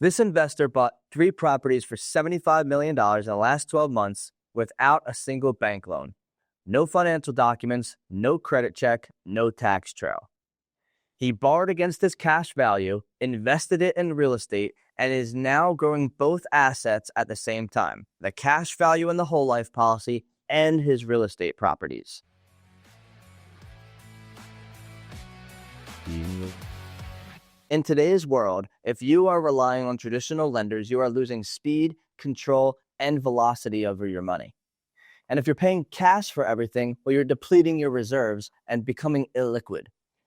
This investor bought 3 properties for $75 million in the last 12 months without a single bank loan. No financial documents, no credit check, no tax trail. He borrowed against his cash value, invested it in real estate, and is now growing both assets at the same time, the cash value in the whole life policy and his real estate properties. In today's world, if you are relying on traditional lenders, you are losing speed, control, and velocity over your money. And if you're paying cash for everything, well, you're depleting your reserves and becoming illiquid.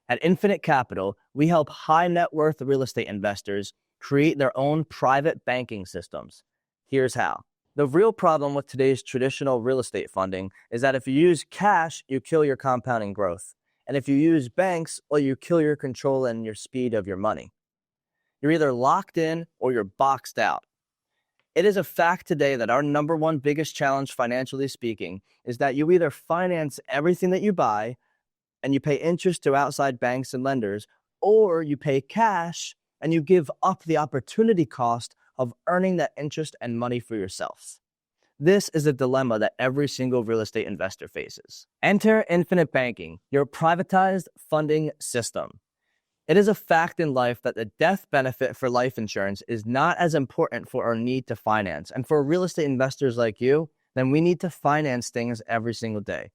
At Infinite Capital, we help high net worth real estate investors create their own private banking systems. Here's how. The real problem with today's traditional real estate funding is that if you use cash, you kill your compounding growth. And if you use banks, well, you kill your control and your speed of your money. You're either locked in or you're boxed out. It is a fact today that our number one biggest challenge, financially speaking, is that you either finance everything that you buy and you pay interest to outside banks and lenders, or you pay cash and you give up the opportunity cost of earning that interest and money for yourself. This is a dilemma that every single real estate investor faces. Enter Infinite Banking, your privatized funding system. It is a fact in life that the death benefit for life insurance is not as important for our need to finance. And for real estate investors like you, then we need to finance things every single day.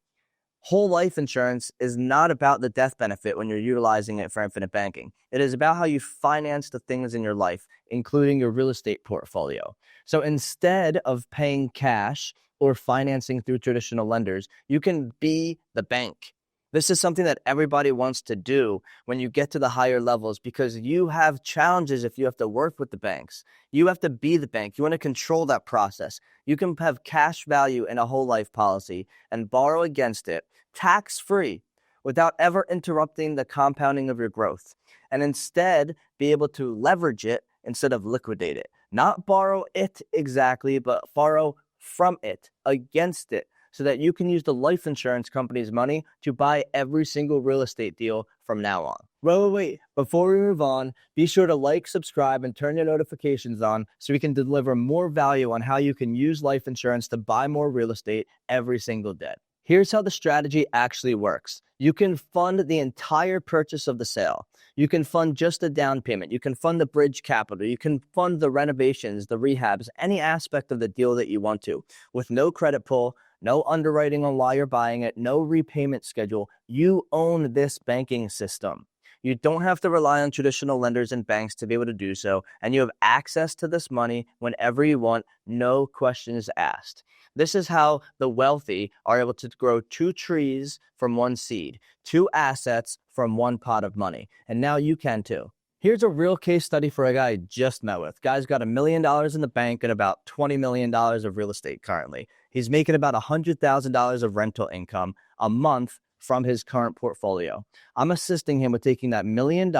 Whole life insurance is not about the death benefit when you're utilizing it for Infinite Banking. It is about how you finance the things in your life, including your real estate portfolio. So instead of paying cash or financing through traditional lenders, you can be the bank. This is something that everybody wants to do when you get to the higher levels, because you have challenges if you have to work with the banks. You have to be the bank. You want to control that process. You can have cash value in a whole life policy and borrow against it tax-free without ever interrupting the compounding of your growth, and instead be able to leverage it instead of liquidate it. Not borrow it exactly, but borrow from it, against it, so that you can use the life insurance company's money to buy every single real estate deal from now on. Wait. Before we move on, be sure to like, subscribe, and turn your notifications on so we can deliver more value on how you can use life insurance to buy more real estate every single day. Here's how the strategy actually works. You can fund the entire purchase of the sale. You can fund just a down payment. You can fund the bridge capital. You can fund the renovations, the rehabs, any aspect of the deal that you want to, with no credit pull, no underwriting on why you're buying it, no repayment schedule. You own this banking system. You don't have to rely on traditional lenders and banks to be able to do so, and you have access to this money whenever you want, no questions asked. This is how the wealthy are able to grow 2 trees from 1 seed, 2 assets from 1 pot of money, and now you can too. Here's a real case study for a guy I just met with. Guy's got $1 million in the bank and about $20 million of real estate currently. He's making about $100,000 of rental income a month from his current portfolio. I'm assisting him with taking that $1 million,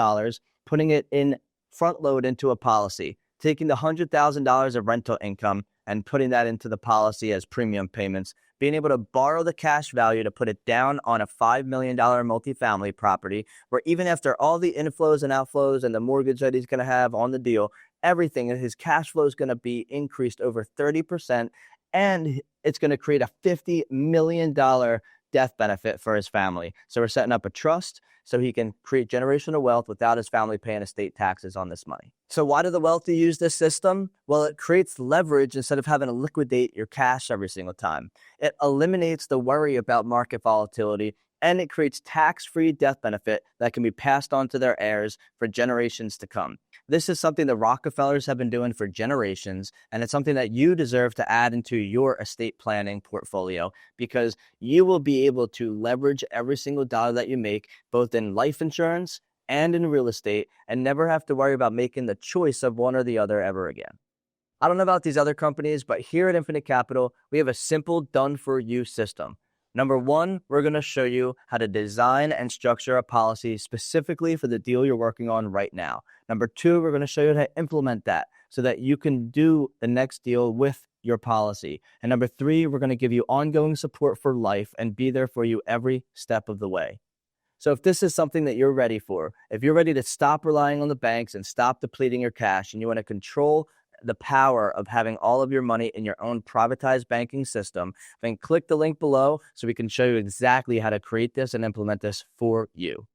putting it in front load into a policy, taking the $100,000 of rental income and putting that into the policy as premium payments, being able to borrow the cash value to put it down on a $5 million multifamily property, where even after all the inflows and outflows and the mortgage that he's going to have on the deal, everything, his cash flow is going to be increased over 30%, and it's going to create a $50 million death benefit for his family. So we're setting up a trust so he can create generational wealth without his family paying estate taxes on this money. So why do the wealthy use this system? Well, it creates leverage instead of having to liquidate your cash every single time. It eliminates the worry about market volatility, and it creates tax-free death benefit that can be passed on to their heirs for generations to come. This is something the Rockefellers have been doing for generations, and it's something that you deserve to add into your estate planning portfolio, because you will be able to leverage every single dollar that you make, both in life insurance and in real estate, and never have to worry about making the choice of one or the other ever again. I don't know about these other companies, but here at Infinite Capital, we have a simple done-for-you system. Number 1, we're going to show you how to design and structure a policy specifically for the deal you're working on right now. Number 2, we're going to show you how to implement that so that you can do the next deal with your policy. And number 3, we're going to give you ongoing support for life and be there for you every step of the way. So if this is something that you're ready for, if you're ready to stop relying on the banks and stop depleting your cash, and you want to control the power of having all of your money in your own privatized banking system, then click the link below so we can show you exactly how to create this and implement this for you.